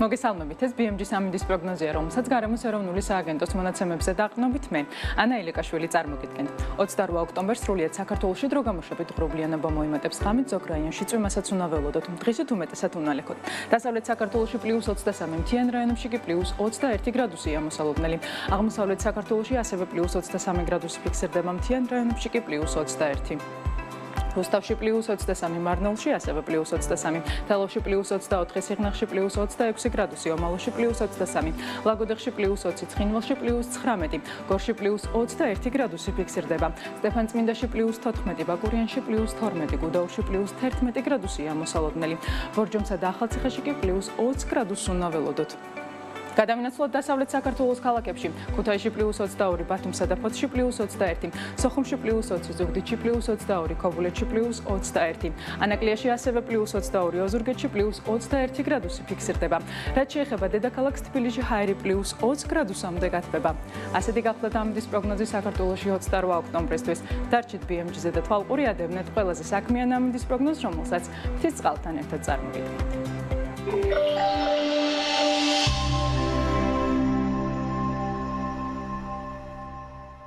მოგესალმებით, ეს BMG-ის ამინდის პროგნოზია, რომელსაც გარემოს ეროვნული სააგენტოს მონაცემებზე დაყრდნობით მე, ანა ილიკაშვილი წარმოგიდგენთ. 28 ოქტომბერს სრულიად საქართველოში დრო გამოშვებით ღრუბლიანობა მოიმატებს ღამით, ზოგ რაიონში წვიმასაც უნდა ველოდოთ. დღისით უმეტესად უნალექოთ. დასავლეთ საქართველოში +23, მთიან რაიონებში კი +21 გრადუსია მოსალოდნელი. აღმოსავლეთ საქართველოში ასევე +23 გრადუსი ფიქსირდება, მთიან რაიონებში კი +21. რუსთავში +23, მარნეულში ასევე +23, თელავში +24, სიღნაღში +26 გრადუსი, ომალოში +23, ლაგოდეხში +20, ცხინვალში +19, გორში +21 გრადუსი ფიქსირდება, სტეფანწმინდაში +14, ბაკურიანში +12, გუდაურში +11 გრადუსია მოსალოდნელი, ბორჯომსა და ახალციხეში კი +20 გრადუსს უნდა ველოდოთ. გადავინაცვლოთ დასავლეთ საქართველოს ქალაქებში. ქუთაისში +22, ბათუმსა და ფოთში +21, სოხუმში +20, ზუგდიდში +22, ქობულეთში +21, ანაკლიაში ასევე +22, ოზურგეთში +21 გრადუსი ფიქსირდება. რაც შეეხება დედაქალაქს თბილისში ჰაერი +20 გრადუსამდე გათბება. ასეთი გახლდათ ამინდის პროგნოზი საქართველოში 28 ოქტომბრისთვის. დარჩით BMG-ზე და თვალყური ადევნეთ ყველაზე საქმიან ამინდის პროგნოზს, რომელსაც მთის წყალთან ერთად წარმოგიდგენთ.